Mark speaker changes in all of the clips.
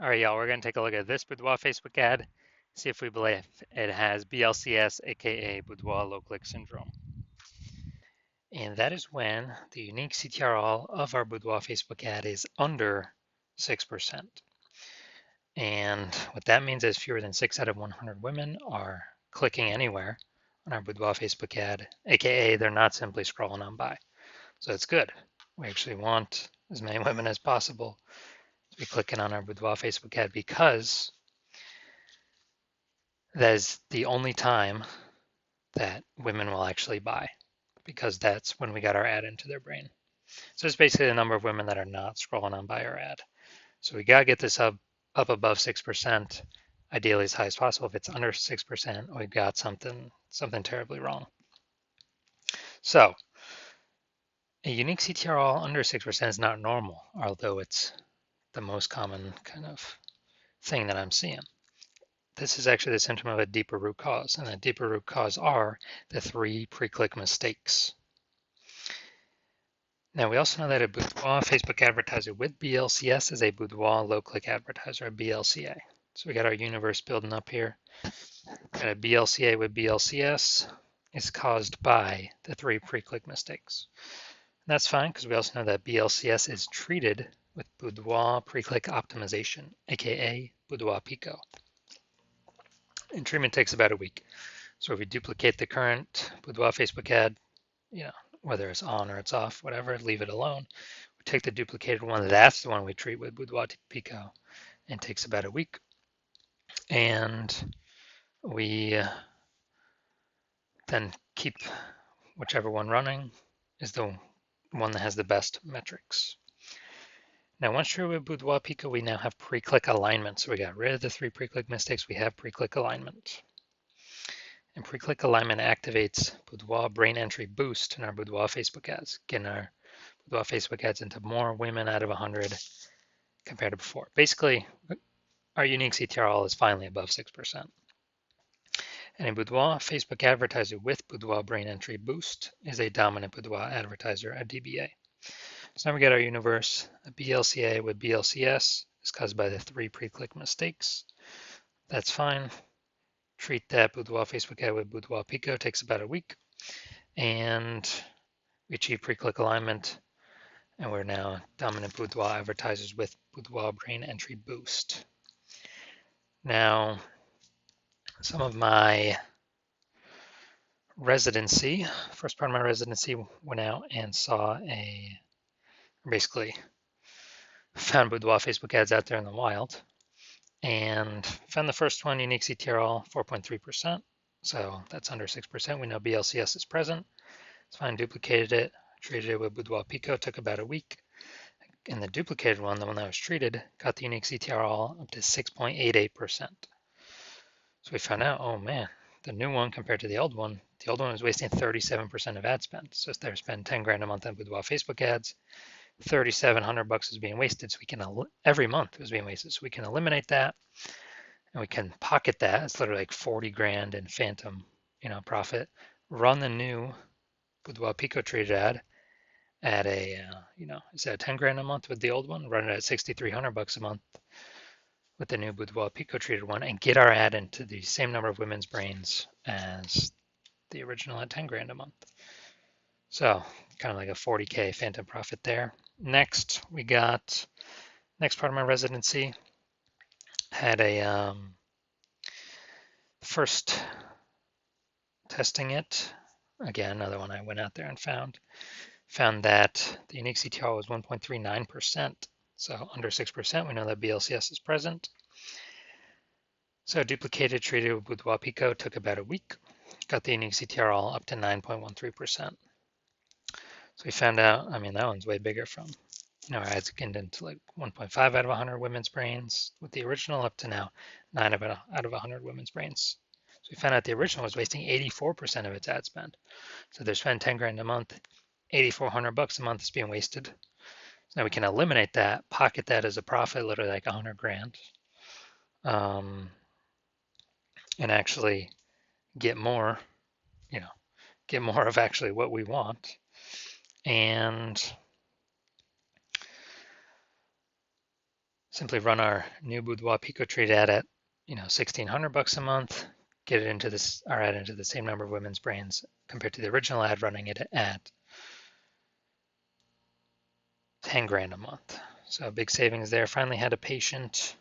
Speaker 1: All right, y'all, we're going to take a look at this Boudoir Facebook ad, see if we believe it has BLCS, aka Boudoir Low Click Syndrome. And that is when the unique CTRL of our Boudoir Facebook ad is under 6%. And what that means is fewer than 6 out of 100 women are clicking anywhere on our Boudoir Facebook ad, aka they're not simply scrolling on by. So it's good. We actually want as many women as possible to be clicking on our Boudoir Facebook ad because that is the only time that women will actually buy, because that's when we got our ad into their brain. So it's basically the number of women that are not scrolling on by our ad. So we got to get this up above 6%, ideally as high as possible. If it's under 6%, we've got something terribly wrong. So a unique CTRL under 6% is not normal, although it's the most common kind of thing that I'm seeing. This is actually the symptom of a deeper root cause, and the deeper root cause are the 3 pre-click mistakes. Now, we also know that a Boudoir Facebook advertiser with BLCS is a Boudoir low-click advertiser, a BLCA. So we got our universe building up here. Got a BLCA with BLCS is caused by the 3 pre-click mistakes. And that's fine because we also know that BLCS is treated with Boudoir pre-click optimization, aka Boudoir Pico. And treatment takes about a week. So if we duplicate the current Boudoir Facebook ad, whether it's on or it's off, whatever, leave it alone. We take the duplicated one, that's the one we treat with Boudoir Pico, and it takes about a week. And we then keep whichever one running is the one that has the best metrics. Now, once you're with Boudoir Pico, we now have pre-click alignment. So we got rid of the 3 pre-click mistakes. We have pre-click alignment. And pre-click alignment activates Boudoir Brain Entry Boost in our Boudoir Facebook ads, getting our Boudoir Facebook ads into more women out of 100 compared to before. Basically, our unique CTRL is finally above 6%. And a Boudoir Facebook advertiser with Boudoir Brain Entry Boost is a dominant Boudoir advertiser, a DBA. So now we get our universe. A BLCA with BLCS is caused by the 3 pre-click mistakes. That's fine. Treat that Boudoir Facebook ad with Boudoir Pico, takes about a week. And we achieve pre-click alignment. And we're now dominant Boudoir advertisers with Boudoir Brain Entry Boost. Now, some of my residency, first part of my residency, went out and saw basically found Boudoir Facebook ads out there in the wild and found the first one, unique CTRL, 4.3%. So that's under 6%. We know BLCS is present. It's fine, duplicated it, treated it with Boudoir Pico, took about a week. And the duplicated one, the one that was treated, got the unique CTRL up to 6.88%. So we found out, oh man, the new one compared to the old one was wasting 37% of ad spend. So if they're spending 10 grand a month on Boudoir Facebook ads, $3,700 is being wasted. So we can, every month it was being wasted. So we can eliminate that and we can pocket that. It's literally like 40 grand in phantom, profit. Run the new Boudoir Pico treated ad at a, instead of 10 grand a month with the old one, run it at $6,300 a month with the new Boudoir Pico treated one and get our ad into the same number of women's brains as the original at 10 grand a month. So kind of like a 40K phantom profit there. Next, we got, next part of my residency, had a, first testing it, again, another one I went out there and found that the unique CTR was 1.39%. So under 6%, we know that BLCS is present. So duplicated, treated with Boudoir Pico, took about a week. Got the unique CTRL up to 9.13%. So we found out, that one's way bigger from, our ads get into like 1.5 out of 100 women's brains with the original up to now 9 out of 100 women's brains. So we found out the original was wasting 84% of its ad spend. So they're spending 10 grand a month, $8,400 a month is being wasted. So now we can eliminate that, pocket that as a profit, literally like 100 grand, and actually get more, get more of actually what we want. And simply run our new Boudoir Pico Treat ad at, $1,600 a month, get it into our ad into the same number of women's brains compared to the original ad running it at 10 grand a month. So big savings there. Finally had a patient.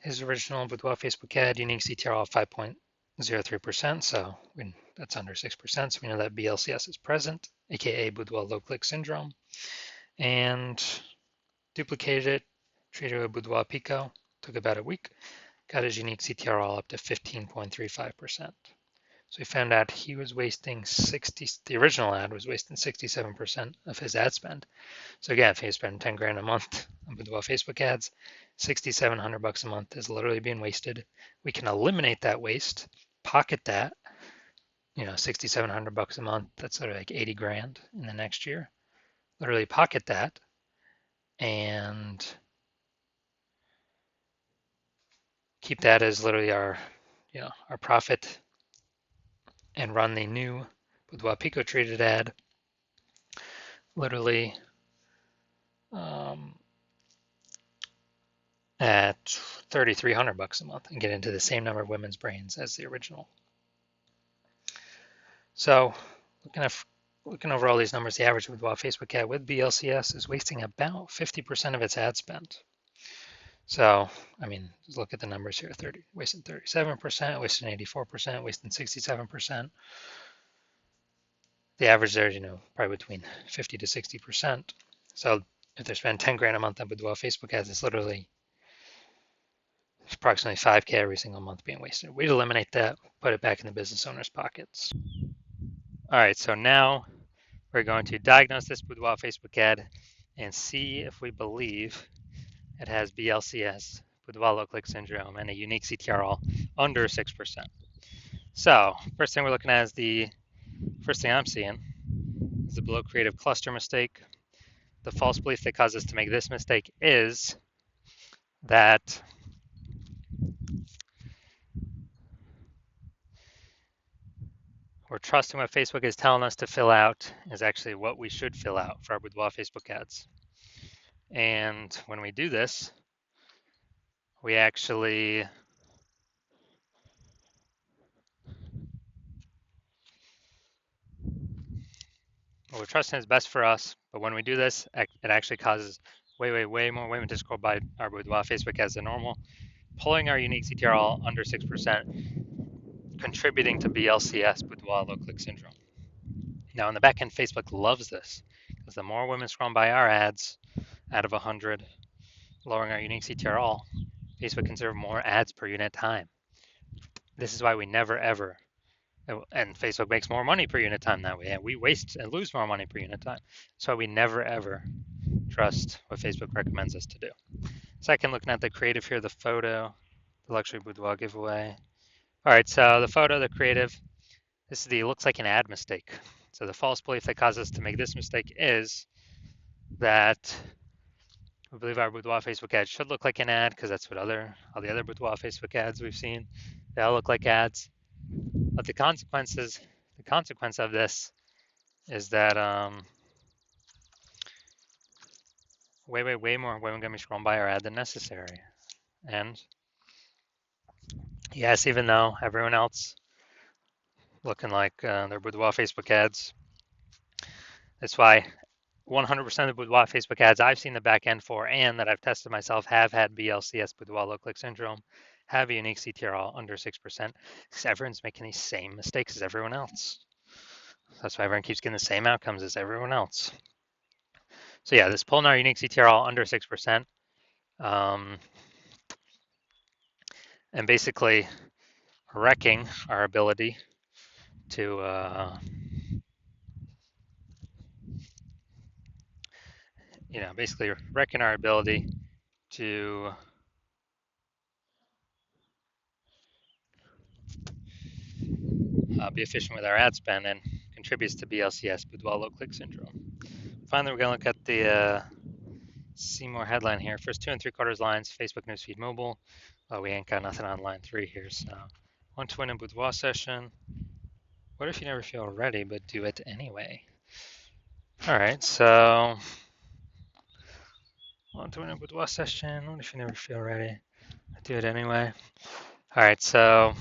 Speaker 1: His original Boudoir Facebook ad, unique CTR of 5.03%, so that's under 6%, so we know that BLCS is present, aka Boudoir low click syndrome, and duplicated it, treated with Boudoir Pico, took about a week, got his unique CTR all up to 15.35%. So we found out he was wasting the original ad was wasting 67% of his ad spend. So again, if he was spending 10 grand a month on Boudoir Facebook ads, $6,700 a month is literally being wasted. We can eliminate that waste, pocket that, $6,700 a month, that's sort of like 80 grand in the next year. Literally pocket that and keep that as literally our profit and run the new Boudoir Pico treated ad literally at $3,300 a month and get into the same number of women's brains as the original. So looking over all these numbers, the average Boudoir Facebook ad with BLCS is wasting about 50% of its ad spend. So, just look at the numbers here, wasting 37%, wasting 84%, wasting 67%. The average there is, probably between 50 to 60%. So if they're spending 10 grand a month on Boudoir Facebook ads, it's literally approximately 5K every single month being wasted. We'd eliminate that, put it back in the business owner's pockets. All right, so now we're going to diagnose this Boudoir Facebook ad and see if we believe it has BLCS, Boudoir low click syndrome, and a unique CTR under 6%. So first thing we're looking at is first thing I'm seeing is the below creative cluster mistake. The false belief that caused us to make this mistake is that we're trusting what Facebook is telling us to fill out is actually what we should fill out for our Boudoir Facebook ads. And when we do this, we actually we're trusting is best for us, but when we do this, it actually causes way more women to scroll by our Boudoir Facebook ads than normal, pulling our unique CTR under 6%, contributing to BLCS, Boudoir low click syndrome. Now in the back end, Facebook loves this because the more women scroll by our ads out of 100, lowering our unique CTR, Facebook can serve more ads per unit time. This is why we never ever, and Facebook makes more money per unit time that way, and we waste and lose more money per unit time. That's why we never ever trust what Facebook recommends us to do. Second, looking at the creative here, the photo, the luxury boudoir giveaway. All right, so the photo, the creative, this is the looks like an ad mistake. So the false belief that caused us to make this mistake is that we believe our boudoir Facebook ad should look like an ad because that's what all the other boudoir Facebook ads we've seen, they all look like ads. But the consequence of this is that way more women gonna be scrolling by our ad than necessary. And yes, even though everyone else looking like their boudoir Facebook ads, that's why 100% of boudoir Facebook ads I've seen the back end for and that I've tested myself have had BLCS, boudoir low click syndrome, have a unique CTR under 6%, because everyone's making these same mistakes as everyone else. That's why everyone keeps getting the same outcomes as everyone else. So yeah, this pulling our unique CTR under 6%, and basically wrecking our ability to basically wrecking our ability to be efficient with our ad spend and contributes to BLCS, boudoir low click syndrome. Finally, we're going to look at the see more headline here. First 2 3/4 lines, Facebook newsfeed mobile. We ain't got nothing on line 3 here, so want to win a boudoir session. What if you never feel ready but do it anyway? All right, so On doing a boudoir session. What if you never feel ready? I do it anyway. All right, so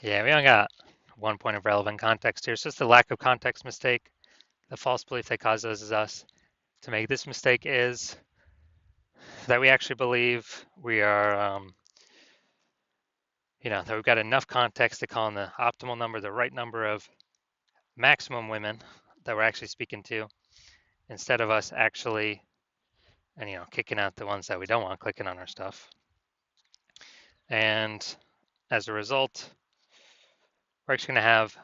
Speaker 1: yeah, we only got 1 point of relevant context here. It's just the lack of context mistake. The false belief that causes us to make this mistake is that we actually believe we are, that we've got enough context to call in the optimal number, the right number of maximum women that we're actually speaking to, instead of us actually, and kicking out the ones that we don't want clicking on our stuff. And as a result, we're actually going to have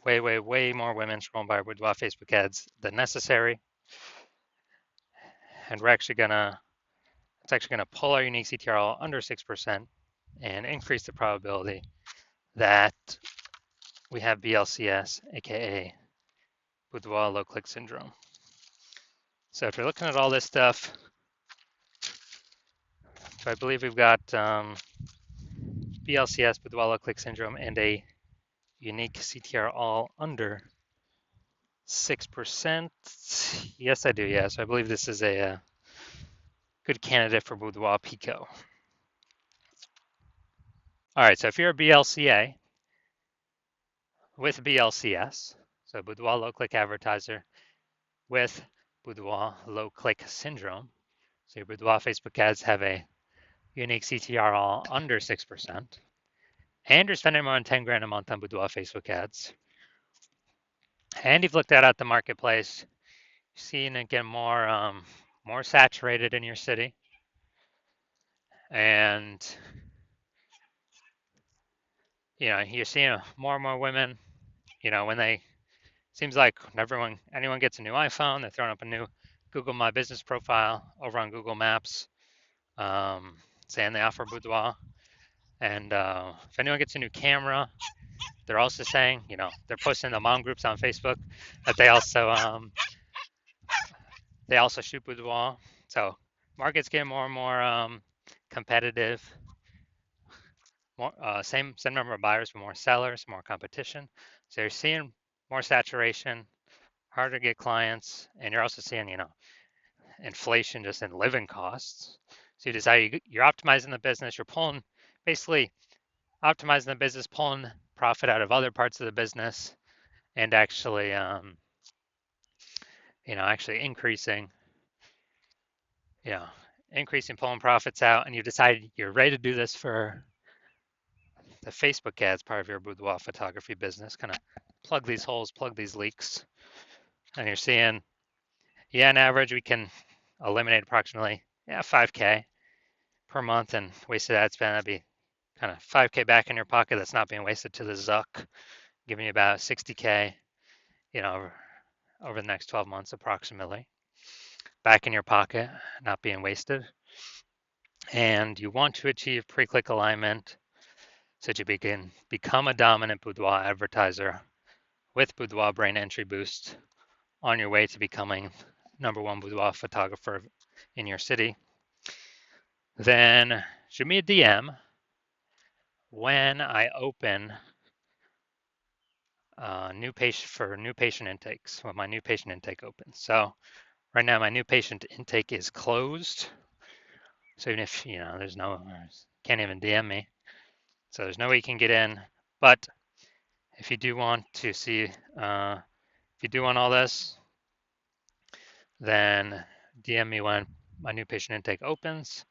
Speaker 1: way more women scrolling by our boudoir Facebook ads than necessary. And it's actually going to pull our unique CTRL under 6% and increase the probability that we have BLCS, aka boudoir low click syndrome. So if you're looking at all this stuff, so I believe we've got BLCS, boudoir low click syndrome, and a unique CTR all under 6%. Yes, I do. Yeah, so I believe this is a good candidate for boudoir Pico. All right, so if you're a BLCA with BLCS, so boudoir low click advertiser with boudoir low click syndrome, so your boudoir Facebook ads have a unique CTR all under 6%, and you're spending more than 10 grand a month on boudoir Facebook ads, and you've looked at the marketplace, seeing it get more saturated in your city, and you're seeing more and more women. When seems like anyone gets a new iPhone, they're throwing up a new Google My Business profile over on Google Maps, saying they offer boudoir. And if anyone gets a new camera, they're also saying, they're posting in the mom groups on Facebook that they also shoot boudoir. So market's getting more and more competitive. More same number of buyers, but more sellers, more competition. So you're seeing more saturation, harder to get clients, and you're also seeing, inflation just in living costs. So you decide you're optimizing the business, you're basically optimizing the business, pulling profit out of other parts of the business, and actually, actually increasing, pulling profits out, and you decide you're ready to do this for the Facebook ads part of your boudoir photography business, kind of plug these holes, plug these leaks, and you're seeing, on average, we can eliminate approximately 5K per month and wasted ad spend. That'd be kind of 5K back in your pocket that's not being wasted to the Zuck, giving you about 60K, over the next 12 months approximately, back in your pocket, not being wasted. And you want to achieve pre-click alignment so that you can become a dominant boudoir advertiser with Boudoir Brain Entry Boost on your way to becoming #1 boudoir photographer in your city. Then shoot me a DM when I open new patient intakes, when my new patient intake opens. So right now my new patient intake is closed. So even if can't even DM me, so there's no way you can get in. But if you do want to see, if you do want all this, then DM me when my new patient intake opens,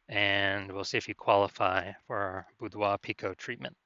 Speaker 1: and we'll see if you qualify for our Boudoir Pico treatment.